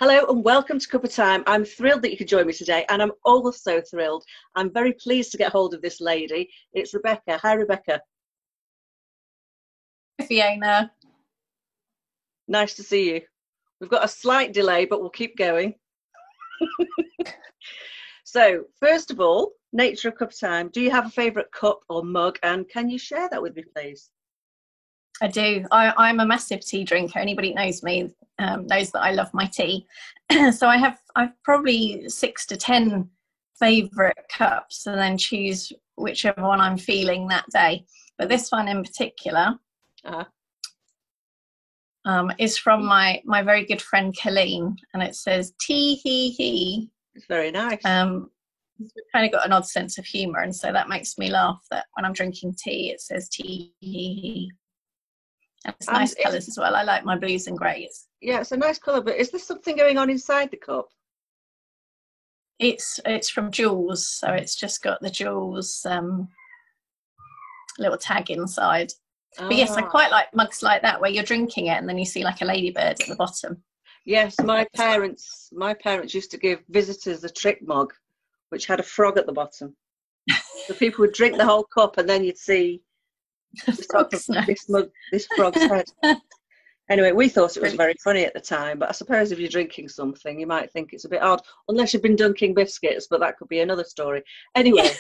Hello and welcome to Cuppa Time. I'm thrilled that you could join me today, and I'm also thrilled. I'm very pleased to get hold of this lady. It's Rebecca. Hi, Rebecca. Hi, Fiona. Nice to see you. We've got a slight delay, but we'll keep going. So, first of all, nature of Cuppa Time. Do you have a favourite cup or mug, and can you share that with me, please? I do. I'm a massive tea drinker. Anybody who knows me knows that I love my tea. So I've probably 6 to 10 favourite cups, and then choose whichever one I'm feeling that day. But this one in particular is from my very good friend Colleen, and it says "tea hee hee." It's very nice. We've kind of got an odd sense of humour, and so that makes me laugh that when I'm drinking tea, it says "tea hee hee." And it's nice colours as well. I like my blues and greys. Yeah, it's a nice colour, but is there something going on inside the cup? It's from Jules, so it's just got the Jules little tag inside. But yes, I quite like mugs like that where you're drinking it and then you see like a ladybird at the bottom. Yes, my parents used to give visitors a trick mug which had a frog at the bottom. So people would drink the whole cup and then you'd see this frog's head. Anyway, we thought it was very funny at the time, but I suppose if you're drinking something, you might think it's a bit odd, unless you've been dunking biscuits, but that could be another story. Anyway,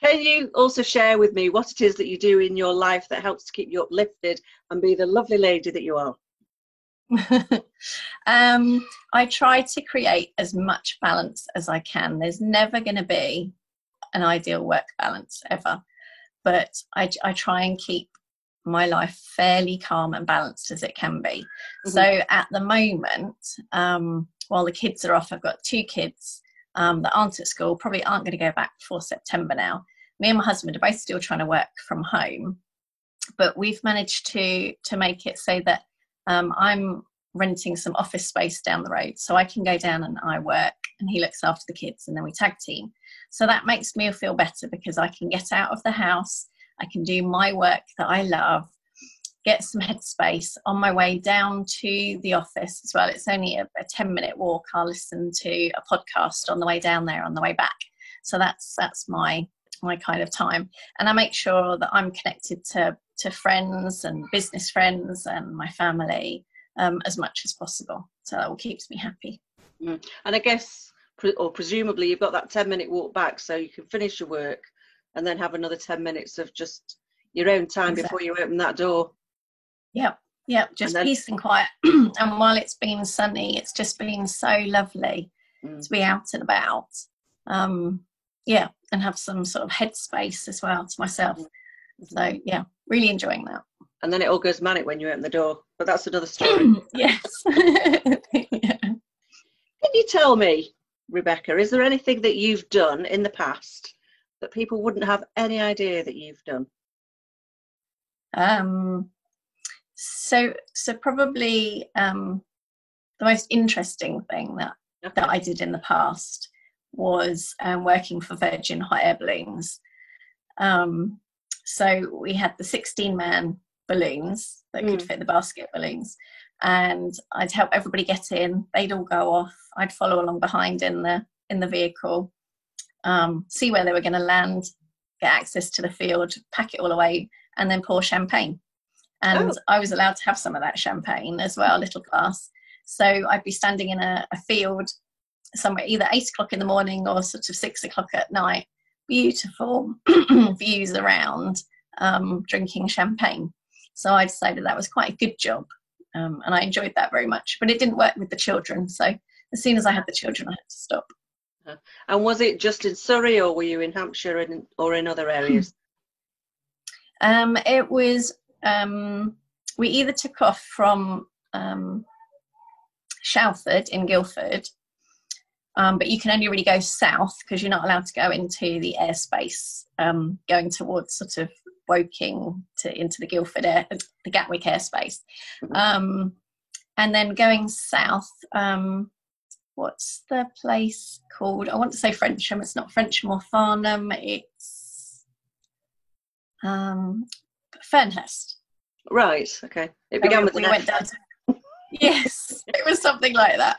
can you also share with me what it is that you do in your life that helps to keep you uplifted and be the lovely lady that you are? I try to create as much balance as I can. There's never going to be an ideal work balance ever, but I try and keep my life fairly calm and balanced as it can be. Mm-hmm. So at the moment, while the kids are off, I've got 2 kids that aren't at school, probably aren't going to go back before September now. Me and my husband are both still trying to work from home, but we've managed to make it so that I'm renting some office space down the road, so I can go down and I work and he looks after the kids and then we tag team. So that makes me feel better because I can get out of the house, I can do my work that I love, get some headspace on my way down to the office as well. It's only a 10-minute walk. I'll listen to a podcast on the way down there, on the way back. So that's my kind of time. And I make sure that I'm connected to friends and business friends and my family as much as possible. So that all keeps me happy. And I guess, or presumably, you've got that 10-minute walk back so you can finish your work and then have another 10 minutes of just your own time before you open that door. Yep, just peace and quiet. And while it's been sunny, it's just been so lovely to be out and about. And have some sort of headspace as well to myself. So yeah, really enjoying that. And then it all goes manic when you open the door, but that's another story. Yes. Yeah. Can you tell me, Rebecca, is there anything that you've done in the past that people wouldn't have any idea that you've done? So probably the most interesting thing that I did in the past was working for Virgin Hot Air Balloons. So we had the 16-man balloons that could fit the basket balloons, and I'd help everybody get in. They'd all go off. I'd follow along behind in the vehicle, see where they were going to land, get access to the field, pack it all away, and then pour champagne. And I was allowed to have some of that champagne as well, a little glass. So I'd be standing in a field somewhere, either 8 o'clock in the morning or sort of 6 o'clock at night. Beautiful views around, drinking champagne. So I decided that was quite a good job, and I enjoyed that very much. But it didn't work with the children, so as soon as I had the children, I had to stop. And was it just in Surrey, or were you in Hampshire or in other areas? It was. We either took off from Shalford in Guildford, but you can only really go south because you're not allowed to go into the airspace going towards sort of Woking into the Guildford the Gatwick airspace. And then going south, what's the place called? I want to say Frensham. It's not Frensham or Farnham. It's Fernhurst. Right. Okay. It began with an F. Yes, it was something like that.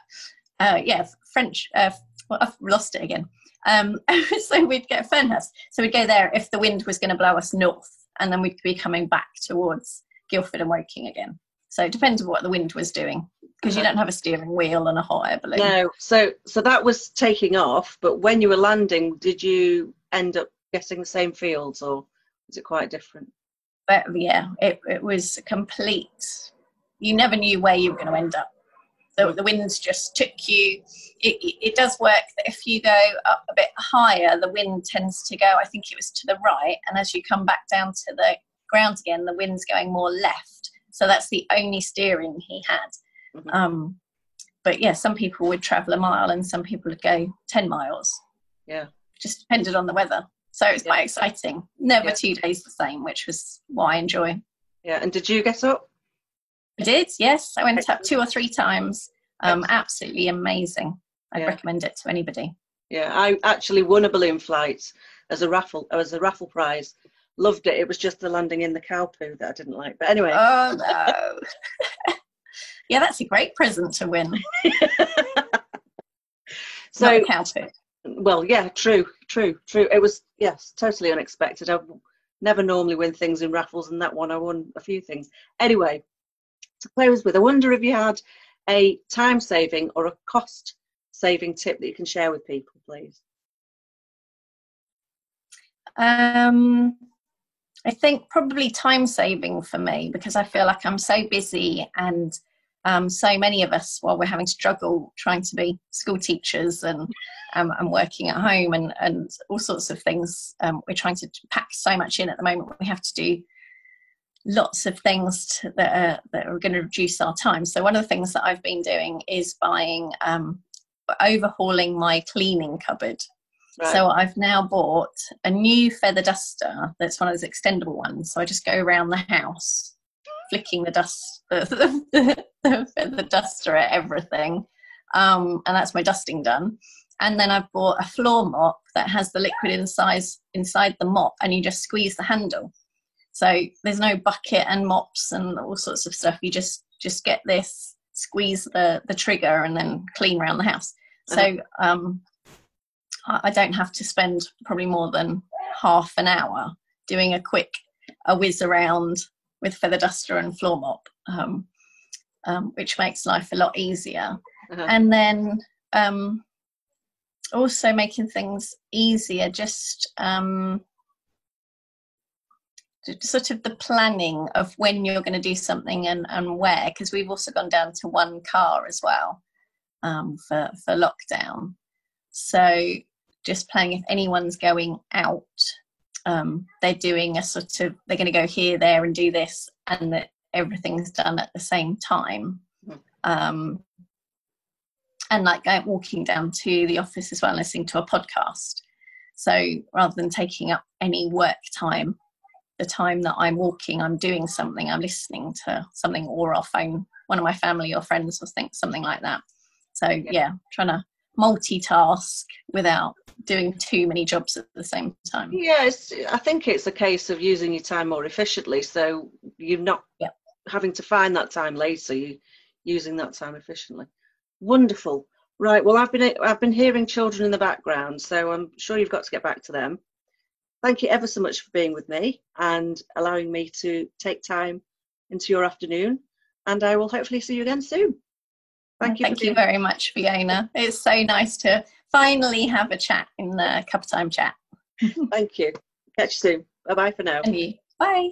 Yeah, French. Well, I've lost it again. So we'd get Fernhouse. So we'd go there if the wind was going to blow us north, and then we'd be coming back towards Guildford and Woking again. So it depends on what the wind was doing, because you don't have a steering wheel and a hot air balloon. No, so that was taking off, but when you were landing, did you end up getting the same fields, or was it quite different? But yeah, it was complete. You never knew where you were going to end up. The winds just took you. It does work that if you go up a bit higher, the wind tends to go, I think it was to the right, and as you come back down to the ground again, the wind's going more left. So that's the only steering he had. Mm-hmm. But yeah, some people would travel a mile and some people would go 10 miles. Yeah. Just depended on the weather. So it's quite exciting. Never 2 days the same, which was what I enjoy. Yeah. And did you get up? I did, yes. I went up 2 or 3 times. Absolutely amazing. I'd recommend it to anybody. Yeah, I actually won a balloon flight as a raffle prize. Loved it. It was just the landing in the cow poo that I didn't like. But anyway. Oh no. Yeah, that's a great present to win. So not cow poo. Well, yeah, true. It was, yes, totally unexpected. I never normally win things in raffles, and that one I won a few things. Anyway, to close with, I wonder if you had a time-saving or a cost-saving tip that you can share with people, please. I think probably time-saving for me, because I feel like I'm so busy, and so many of us, while we're having struggle trying to be school teachers and working at home and all sorts of things, we're trying to pack so much in at the moment. We have to do lots of things that are going to reduce our time. So one of the things that I've been doing is overhauling my cleaning cupboard. Right. So I've now bought a new feather duster that's one of those extendable ones. So I just go around the house flicking the feather duster at everything, and that's my dusting done. And then I've bought a floor mop that has the liquid inside the mop, and you just squeeze the handle. So there's no bucket and mops and all sorts of stuff. You just get this, squeeze the trigger, and then clean around the house. So I don't have to spend probably more than half an hour doing a whiz around with feather duster and floor mop, which makes life a lot easier. And then also making things easier, just sort of the planning of when you're going to do something and where, because we've also gone down to one car as well for lockdown. So just planning if anyone's going out, they're doing they're going to go here, there and do this, and that everything's done at the same time. And like walking down to the office as well, listening to a podcast. So rather than taking up any work time, the time that I'm walking, I'm doing something, I'm listening to something, or I'll phone one of my family or friends or something like that. So yeah, trying to multitask without doing too many jobs at the same time. Yeah, I think it's a case of using your time more efficiently, so you're not having to find that time later, you're using that time efficiently. Wonderful. Right, well, I've been hearing children in the background, so I'm sure you've got to get back to them. Thank you ever so much for being with me and allowing me to take time into your afternoon, and I will hopefully see you again soon. Thank you very much, Fiona. It's so nice to finally have a chat in the Cuppa Time Chat. Thank you. Catch you soon. Bye-bye for now. And you. Bye.